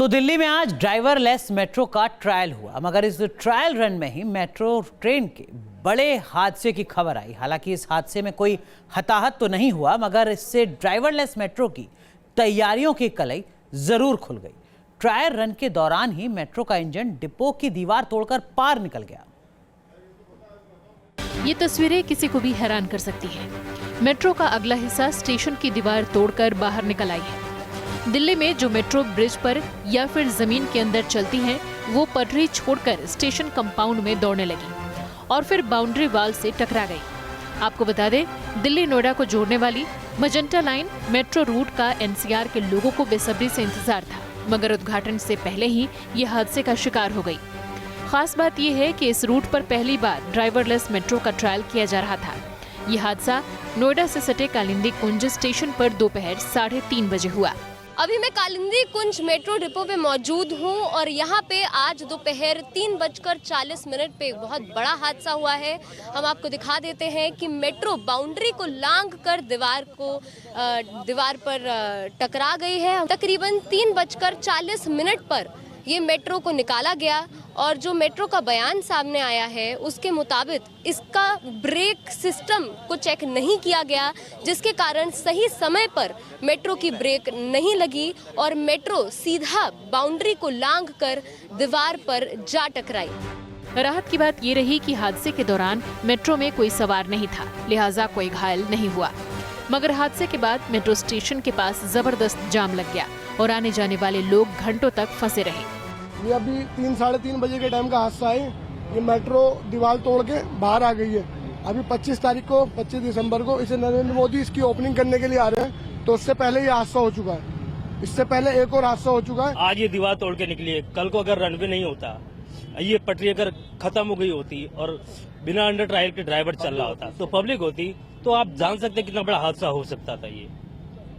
तो दिल्ली में आज ड्राइवरलेस मेट्रो का ट्रायल हुआ, मगर इस ट्रायल रन में ही मेट्रो ट्रेन के बड़े हादसे की खबर आई। हालांकि इस हादसे में कोई हताहत तो नहीं हुआ, मगर इससे ड्राइवरलेस मेट्रो की तैयारियों की कलई जरूर खुल गई। ट्रायल रन के दौरान ही मेट्रो का इंजन डिपो की दीवार तोड़कर पार निकल गया। ये तस्वीरें किसी को भी हैरान कर सकती हैं। मेट्रो का अगला हिस्सा स्टेशन की दीवार तोड़कर बाहर निकल आई है। दिल्ली में जो मेट्रो ब्रिज पर या फिर जमीन के अंदर चलती हैं, वो पटरी छोड़कर स्टेशन कंपाउंड में दौड़ने लगी और फिर बाउंड्री वॉल से टकरा गई। आपको बता दें, दिल्ली नोएडा को जोड़ने वाली मजेंटा लाइन मेट्रो रूट का एनसीआर के लोगों को बेसब्री से इंतजार था, मगर उद्घाटन से पहले ही ये हादसे का शिकार हो गई। खास बात यह है कि इस रूट पर पहली बार ड्राइवरलेस मेट्रो का ट्रायल किया जा रहा था। ये हादसा नोएडा से सटे कालिंदी कुंज स्टेशन पर दोपहर 3:30 बजे हुआ। अभी मैं कालिंदी कुंज मेट्रो डिपो पे मौजूद हूँ और यहाँ पे आज दोपहर 3:40 पे एक बहुत बड़ा हादसा हुआ है। हम आपको दिखा देते हैं कि मेट्रो बाउंड्री को लांघ कर दीवार पर टकरा गई है। तकरीबन 3:40 पर ये मेट्रो को निकाला गया और जो मेट्रो का बयान सामने आया है उसके मुताबिक इसका ब्रेक सिस्टम को चेक नहीं किया गया, जिसके कारण सही समय पर मेट्रो की ब्रेक नहीं लगी और मेट्रो सीधा बाउंड्री को लांघकर दीवार पर जा टकराई। राहत की बात ये रही कि हादसे के दौरान मेट्रो में कोई सवार नहीं था, लिहाजा कोई घायल नहीं हुआ। मगर हादसे के बाद मेट्रो स्टेशन के पास जबरदस्त जाम लग गया और आने जाने वाले लोग घंटों तक फंसे रहे। ये अभी 3-3:30 बजे के टाइम का हादसा है। ये मेट्रो दीवार तोड़ के बाहर आ गई है। अभी 25 दिसंबर को इसे नरेंद्र मोदी इसकी ओपनिंग करने के लिए आ रहे हैं, तो उससे पहले ये हादसा हो चुका है। इससे पहले एक और हादसा हो चुका है। आज ये दीवार तोड़ के निकली है। कल को अगर रनवे नहीं होता, ये पटरी अगर खत्म हो गई होती और बिना अंडर ट्रायल के ड्राइवर चल रहा होता तो पब्लिक होती, तो आप जान सकते कितना बड़ा हादसा हो सकता था। ये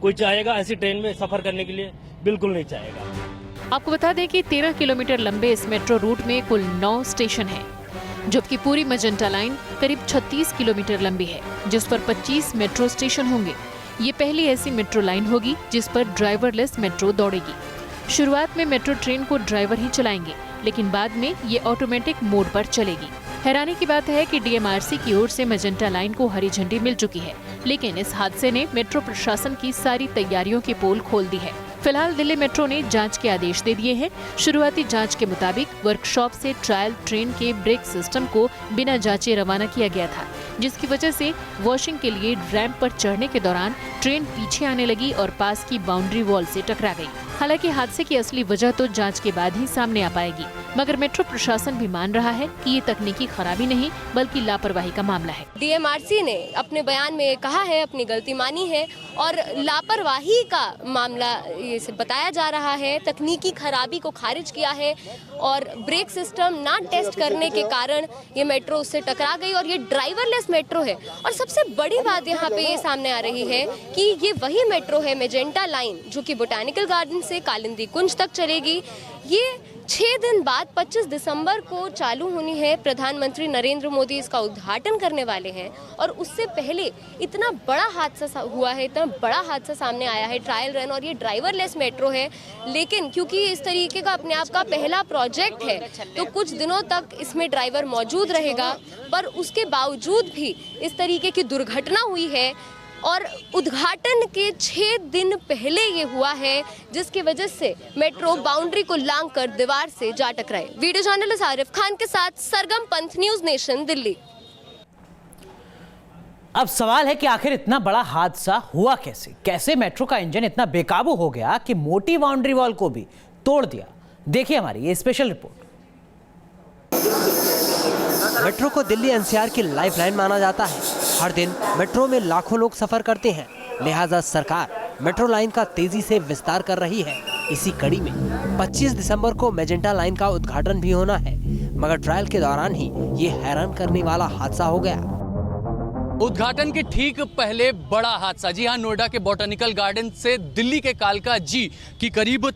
कोई चाहेगा ऐसी ट्रेन में सफर करने के लिए? बिल्कुल नहीं चाहेगा। आपको बता दें कि 13 किलोमीटर लंबे इस मेट्रो रूट में कुल 9 स्टेशन हैं, जबकि पूरी मजेंटा लाइन करीब 36 किलोमीटर लंबी है, जिस पर 25 मेट्रो स्टेशन होंगे। ये पहली ऐसी मेट्रो लाइन होगी जिस पर ड्राइवरलेस मेट्रो दौड़ेगी। शुरुआत में मेट्रो ट्रेन को ड्राइवर ही चलाएंगे, लेकिन बाद में ये ऑटोमेटिक मोड पर चलेगी। हैरानी की बात है कि डीएमआरसी की ओर से मजेंटा लाइन को हरी झंडी मिल चुकी है, लेकिन इस हादसे ने मेट्रो प्रशासन की सारी तैयारियों की पोल खोल दी है। फिलहाल दिल्ली मेट्रो ने जांच के आदेश दे दिए हैं। शुरुआती जांच के मुताबिक वर्कशॉप से ट्रायल ट्रेन के ब्रेक सिस्टम को बिना जांचे रवाना किया गया था, जिसकी वजह से वॉशिंग के लिए रैंप पर चढ़ने के दौरान ट्रेन पीछे आने लगी और पास की बाउंड्री वॉल से टकरा गई। हालांकि हादसे की असली वजह तो जांच के बाद ही सामने आ पाएगी, मगर मेट्रो प्रशासन भी मान रहा है कि ये तकनीकी खराबी नहीं बल्कि लापरवाही का मामला है। डीएमआरसी ने अपने बयान में कहा है, अपनी गलती मानी है और लापरवाही का मामला ये बताया जा रहा है। तकनीकी खराबी को खारिज किया है और ब्रेक सिस्टम ना टेस्ट करने के कारण ये मेट्रो उससे टकरा गई और ये ड्राइवरलेस मेट्रो है। और सबसे बड़ी बात यहाँ पे ये सामने आ रही है कि ये वही मेट्रो है मजेंटा लाइन, जो कि बोटैनिकल गार्डन से कालिंदी कुंज तक चलेगी। ये 6 दिन बाद 25 दिसंबर को चालू होनी है। प्रधानमंत्री नरेंद्र मोदी इसका उद्घाटन करने वाले हैं और उससे पहले इतना बड़ा हादसा हुआ है, इतना बड़ा हादसा सामने आया है ट्रायल रन, और ये ड्राइवरलेस मेट्रो है। लेकिन क्योंकि इस तरीके का अपने आप का पहला प्रोजेक्ट है, तो कुछ दिनों तक इसमें ड्राइवर मौजूद रहेगा, पर उसके बावजूद भी इस तरीके की दुर्घटना हुई है और उद्घाटन के 6 दिन पहले ये हुआ है, जिसकी वजह से मेट्रो बाउंड्री को लांघकर दीवार से जा टकराए। वीडियो जर्नलिस्ट आरिफ खान के साथ सरगम पंथ, न्यूज़ नेशन, दिल्ली। अब सवाल है कि आखिर इतना बड़ा हादसा हुआ कैसे मेट्रो का इंजन इतना बेकाबू हो गया कि मोटी बाउंड्री वॉल को भी तोड़ दिया। देखिए हमारी ये स्पेशल रिपोर्ट। मेट्रो को दिल्ली एनसीआर की लाइफलाइन माना जाता है। हर दिन मेट्रो में लाखों लोग सफर करते हैं, लिहाजा सरकार मेट्रो लाइन का तेजी से विस्तार कर रही है। इसी कड़ी में 25 दिसंबर को मेजेंटा लाइन का उद्घाटन भी होना है, मगर ट्रायल के दौरान ही ये हैरान करने वाला हादसा हो गया। उद्घाटन के ठीक पहले बड़ा हादसा। जी हाँ, नोएडा के बॉटनिकल गार्डन से दिल्ली के कालका जी की करीब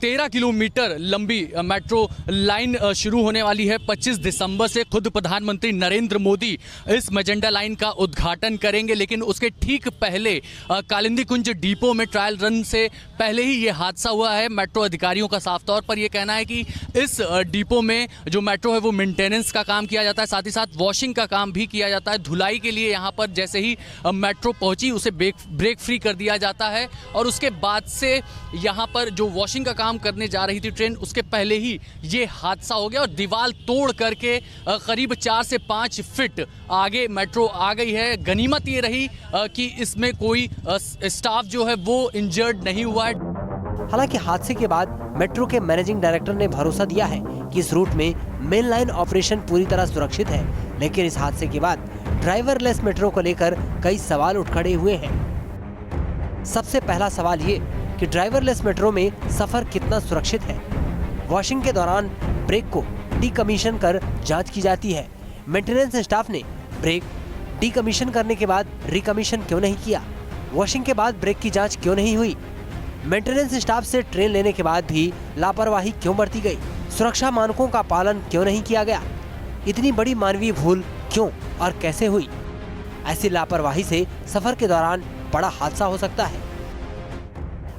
13 किलोमीटर लंबी मेट्रो लाइन शुरू होने वाली है। 25 दिसंबर से खुद प्रधानमंत्री नरेंद्र मोदी इस मैजेंटा लाइन का उद्घाटन करेंगे, लेकिन उसके ठीक पहले कालिंदी कुंज डिपो में ट्रायल रन से पहले ही ये हादसा हुआ है। मेट्रो अधिकारियों का साफ तौर पर यह कहना है कि इस डिपो में जो मेट्रो है वो मेंटेनेंस का काम किया जाता है, साथ ही साथ वॉशिंग का काम भी किया जाता है। धुलाई के लिए यहाँ पर जैसे ही मेट्रो पहुंची उसे ब्रेक फ्री कर दिया जाता है और उसके बाद से यहाँ पर जो वॉशिंग का काम करने जा रही थी ट्रेन, उसके पहले ही ये हादसा हो गया और दीवार तोड़ करके करीब 4 से 5 फीट आगे मेट्रो आ गई है। गनीमत ये रही कि इसमें कोई स्टाफ जो है वो इंजर्ड नहीं हुआ है। हालांकि हादसे के बाद मेट्रो के मैनेजिंग डायरेक्टर ने भरोसा दिया है कि इस रूट में मेन लाइन ऑपरेशन पूरी तरह सुरक्षित है, लेकिन इस हादसे के बाद ड्राइवरलेस मेट्रो को लेकर कई सवाल उठ खड़े हुए हैं। सबसे पहला सवाल ये कि ड्राइवरलेस मेट्रो में सफर कितना सुरक्षित है। वॉशिंग के दौरान ब्रेक को डीकमीशन कर जांच की जाती है। मेंटेनेंस स्टाफ ने ब्रेक डीकमीशन करने के बाद रिकमीशन क्यों नहीं किया? वॉशिंग के बाद ब्रेक की जांच क्यों नहीं हुई? मेंटेनेंस स्टाफ से ट्रेन लेने के बाद भी लापरवाही क्यों बरती गई? सुरक्षा मानकों का पालन क्यों नहीं किया गया? इतनी बड़ी मानवीय भूल क्यों और कैसे हुई? ऐसी लापरवाही से सफर के दौरान बड़ा हादसा हो सकता है।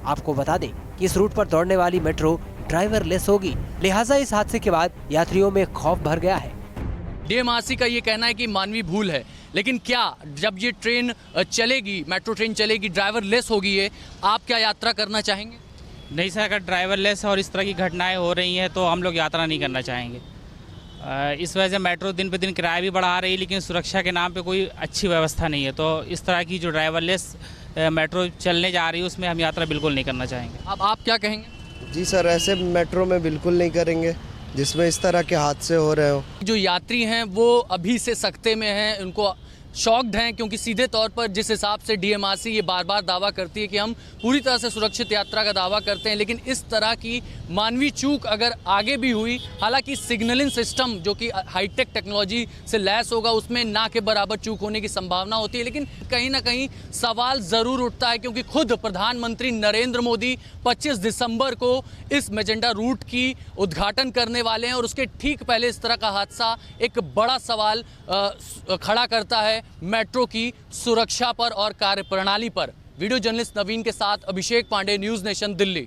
आपको बता दें कि इस रूट पर दौड़ने वाली मेट्रो ड्राइवरलेस होगी, लिहाजा इस हादसे के बाद यात्रियों में खौफ भर गया है। डीएमआरसी का ये कहना है कि मानवीय भूल है, लेकिन क्या जब ये ट्रेन चलेगी, मेट्रो ट्रेन चलेगी, ड्राइवरलेस होगी, ये आप क्या यात्रा करना चाहेंगे? नहीं सर, अगर ड्राइवरलेस और इस तरह की घटनाएं हो रही हैं तो हम लोग यात्रा नहीं करना चाहेंगे। इस वजह से मेट्रो दिन पे दिन किराया भी बढ़ा रही है, लेकिन सुरक्षा के नाम पे कोई अच्छी व्यवस्था नहीं है। तो इस तरह की जो ड्राइवरलेस मेट्रो चलने जा रही है उसमें हम यात्रा बिल्कुल नहीं करना चाहेंगे। अब आप क्या कहेंगे? जी सर, ऐसे मेट्रो में बिल्कुल नहीं करेंगे जिसमें इस तरह के हादसे हो रहे हो। जो यात्री हैं वो अभी से सकते में हैं, उनको शॉक्ड हैं, क्योंकि सीधे तौर पर जिस हिसाब से डीएमआरसी ये बार बार दावा करती है कि हम पूरी तरह से सुरक्षित यात्रा का दावा करते हैं, लेकिन इस तरह की मानवीय चूक अगर आगे भी हुई, हालांकि सिग्नलिंग सिस्टम जो कि हाईटेक टेक्नोलॉजी से लैस होगा उसमें ना के बराबर चूक होने की संभावना होती है, लेकिन कहीं ना कहीं सवाल ज़रूर उठता है, क्योंकि खुद प्रधानमंत्री नरेंद्र मोदी 25 दिसंबर को इस मैजेंटा रूट की उद्घाटन करने वाले हैं और उसके ठीक पहले इस तरह का हादसा एक बड़ा सवाल खड़ा करता है मेट्रो की सुरक्षा पर और कार्यप्रणाली पर। वीडियो जर्नलिस्ट नवीन के साथ अभिषेक पांडे, न्यूज़ नेशन, दिल्ली।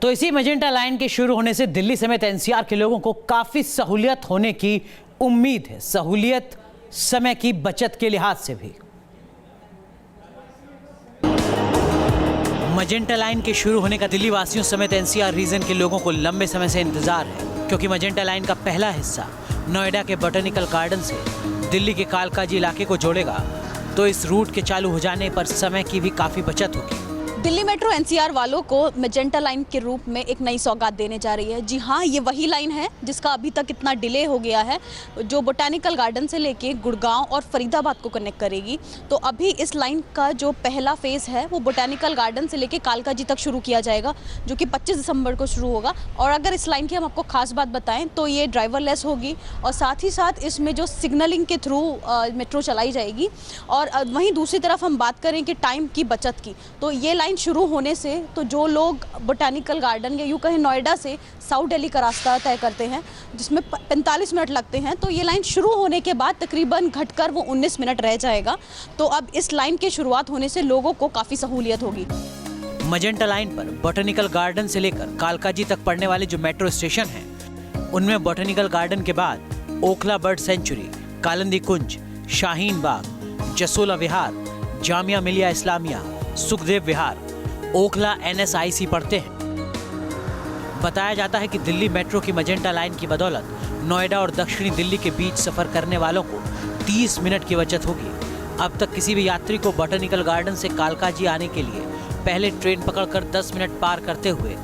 तो इसी मैजेंटा लाइन के शुरू होने से दिल्ली समेत एनसीआर के लोगों को काफी सहूलियत होने की उम्मीद है, सहूलियत समय की बचत के लिहाज से भी। मैजेंटा लाइन के शुरू होने का दिल्ली वासियों समेत एनसीआर रीजन के लोगों को लंबे समय से इंतजार है, क्योंकि मैजेंटा लाइन का पहला हिस्सा नोएडा के बॉटनिकल गार्डन से दिल्ली के कालकाजी इलाके को जोड़ेगा। तो इस रूट के चालू हो जाने पर समय की भी काफी बचत होगी। दिल्ली मेट्रो एनसीआर वालों को मैजेंटा लाइन के रूप में एक नई सौगात देने जा रही है। जी हाँ, ये वही लाइन है जिसका अभी तक इतना डिले हो गया है, जो बोटानिकल गार्डन से लेके गुड़गांव और फरीदाबाद को कनेक्ट करेगी। तो अभी इस लाइन का जो पहला फेज़ है वो बोटानिकल गार्डन से लेके कालकाजी तक शुरू किया जाएगा, जो कि 25 दिसंबर को शुरू होगा। और अगर इस लाइन की हम आपको खास बात बताएं तो ये ड्राइवरलेस होगी और साथ ही साथ इसमें जो सिग्नलिंग के थ्रू मेट्रो चलाई जाएगी। और वहीं दूसरी तरफ हम बात करें कि टाइम की बचत की, तो ये लाइन शुरू होने से तो जो लोग बोटानिकल गार्डन या यूँ कहें नोएडा से साउथ दिल्ली का रास्ता तय करते हैं जिसमें 45 मिनट लगते हैं, तो ये लाइन शुरू होने के बाद तकरीबन घटकर वो 19 मिनट रह जाएगा। तो अब इस लाइन की शुरुआत होने से लोगों को काफ़ी सहूलियत होगी। मैजेंटा लाइन पर बॉटनिकल गार्डन से लेकर कालकाजी तक पड़ने वाले जो मेट्रो स्टेशन हैं, उनमें बॉटनिकल गार्डन के बाद ओखला बर्ड सेंचुरी, कालिंदी कुंज, शाहीन बाग, जसोला विहार, जामिया मिलिया इस्लामिया, सुखदेव विहार, ओखला NSIC पड़ते हैं। बताया जाता है कि दिल्ली मेट्रो की मैजेंटा लाइन की बदौलत नोएडा और दक्षिणी दिल्ली के बीच सफर करने वालों को 30 मिनट की बचत होगी। अब तक किसी भी यात्री को बॉटनिकल गार्डन से कालकाजी आने के लिए पहले ट्रेन पकड़कर 10 मिनट पार करते हुए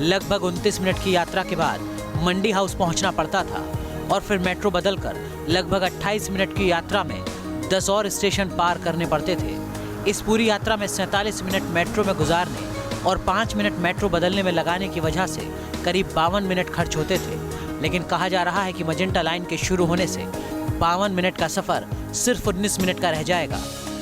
लगभग 29 मिनट की यात्रा के बाद मंडी हाउस पहुंचना पड़ता था और फिर मेट्रो बदलकर लगभग 28 मिनट की यात्रा में 10 और स्टेशन पार करने पड़ते थे। इस पूरी यात्रा में 47 मिनट मेट्रो में गुजारने और 5 मिनट मेट्रो बदलने में लगाने की वजह से करीब 52 मिनट खर्च होते थे। लेकिन कहा जा रहा है कि मैजेंटा लाइन के शुरू होने से 52 मिनट का सफर सिर्फ 19 मिनट का रह जाएगा,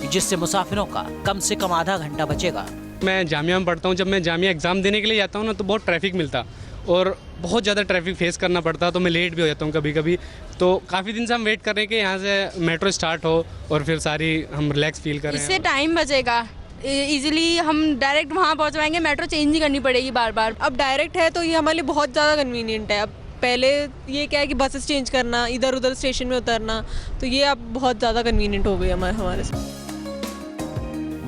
जिससे मुसाफिरों का कम से कम आधा घंटा बचेगा। मैं जामिया में पढ़ता हूँ, जब मैं जामिया एग्ज़ाम देने के लिए जाता हूँ ना तो बहुत ट्रैफिक मिलता और बहुत ज़्यादा ट्रैफिक फेस करना पड़ता, तो मैं लेट भी हो जाता हूँ कभी कभी। तो काफ़ी दिन से हम वेट कर रहे हैं कि यहाँ से मेट्रो स्टार्ट हो और फिर सारी हम रिलैक्स फील करें। इससे टाइम बचेगा, इजीली हम डायरेक्ट वहाँ पहुँच पाएंगे, मेट्रो चेंज नहीं करनी पड़ेगी बार बार। अब डायरेक्ट है तो ये हमारे लिए बहुत ज़्यादा कन्वीनियंट है। अब पहले ये क्या है कि बसेस चेंज करना, इधर उधर स्टेशन में उतरना, तो ये अब बहुत ज़्यादा कन्वीनियंट हो गई हमारे साथ।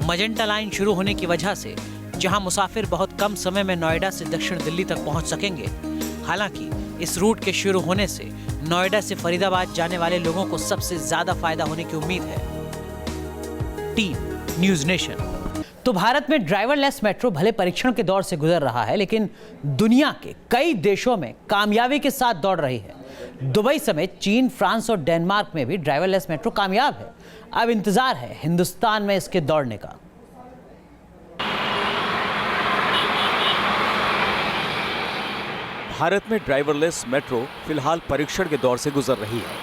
मजेंटा लाइन शुरू होने की वजह से जहां मुसाफिर बहुत कम समय में नोएडा से दक्षिण दिल्ली तक पहुंच सकेंगे। हालांकि इस रूट के शुरू होने से नोएडा से फरीदाबाद जाने वाले लोगों को सबसे ज्यादा फायदा होने की उम्मीद है। Team news nation. तो भारत में ड्राइवरलेस मेट्रो भले परीक्षण के दौर से गुजर रहा है, लेकिन दुनिया के कई देशों में कामयाबी के साथ दौड़ रही है। दुबई समेत चीन, फ्रांस और डेनमार्क में भी ड्राइवरलेस मेट्रो कामयाब है। अब इंतजार है हिंदुस्तान में इसके दौड़ने का। भारत में ड्राइवरलेस मेट्रो फिलहाल परीक्षण के दौर से गुजर रही है,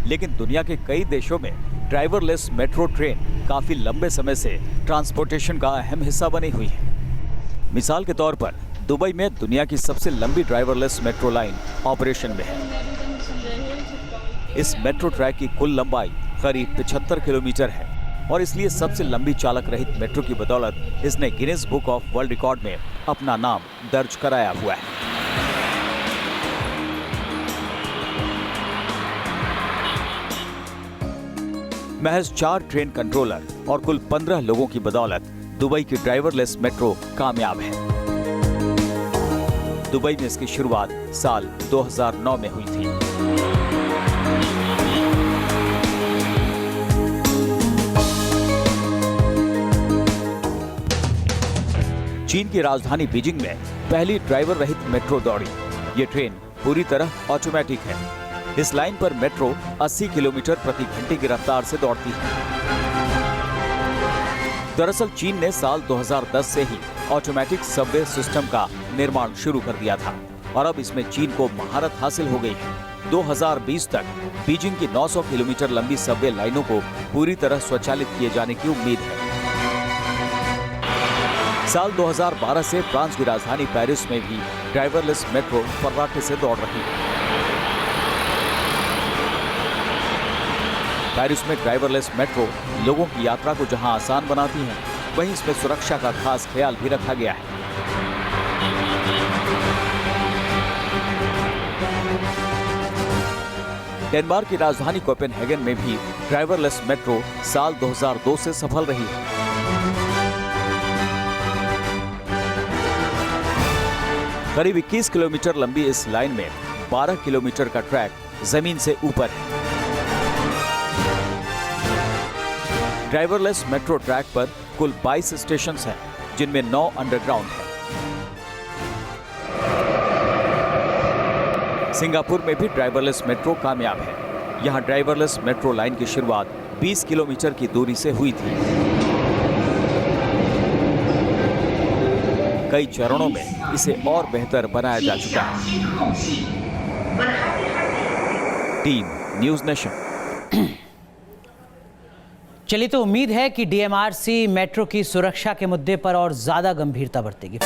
लेकिन दुनिया के कई देशों में ड्राइवरलेस मेट्रो ट्रेन काफी लंबे समय से ट्रांसपोर्टेशन का अहम हिस्सा बनी हुई है। मिसाल के तौर पर दुबई में दुनिया की सबसे लंबी ड्राइवरलेस मेट्रो लाइन ऑपरेशन में है। इस मेट्रो ट्रैक की कुल लंबाई करीब 75 किलोमीटर है और इसलिए सबसे लंबी चालक रहित मेट्रो की बदौलत इसने Guinness book of world record में अपना नाम दर्ज कराया हुआ है। महज 4 ट्रेन कंट्रोलर और कुल 15 लोगों की बदौलत दुबई की ड्राइवरलेस मेट्रो कामयाब है। दुबई में इसकी शुरुआत साल 2009 में हुई थी। चीन की राजधानी बीजिंग में पहली ड्राइवर रहित मेट्रो दौड़ी। ये ट्रेन पूरी तरह ऑटोमेटिक है। इस लाइन पर मेट्रो 80 किलोमीटर प्रति घंटे की रफ्तार से दौड़ती है। दरअसल चीन ने साल 2010 से ही ऑटोमेटिक सबवे सिस्टम का निर्माण शुरू कर दिया था और अब इसमें चीन को महारत हासिल हो गई है। 2020 तक बीजिंग की 900 किलोमीटर लंबी सबवे लाइनों को पूरी तरह स्वचालित किए जाने की उम्मीद है। साल 2012 से फ्रांस की राजधानी पेरिस में भी ड्राइवरलेस मेट्रो फर्राटे से दौड़ रही है। पेरिस में ड्राइवरलेस मेट्रो लोगों की यात्रा को जहां आसान बनाती है, वहीं इसमें सुरक्षा का खास ख्याल भी रखा गया है। डेनमार्क की राजधानी कोपेनहेगन में भी ड्राइवरलेस मेट्रो साल 2002 से सफल रही है। करीब 21 किलोमीटर लंबी इस लाइन में 12 किलोमीटर का ट्रैक जमीन से ऊपर है। ड्राइवरलेस मेट्रो ट्रैक पर कुल 22 स्टेशन हैं, जिनमें 9 अंडरग्राउंड हैं। सिंगापुर में भी ड्राइवरलेस मेट्रो कामयाब है। यहां ड्राइवरलेस मेट्रो लाइन की शुरुआत 20 किलोमीटर की दूरी से हुई थी। कई चरणों में इसे और बेहतर बनाया जा चुका है। Team news nation. चलिए, तो उम्मीद है कि डीएमआरसी मेट्रो की सुरक्षा के मुद्दे पर और ज्यादा गंभीरता बरतेगी।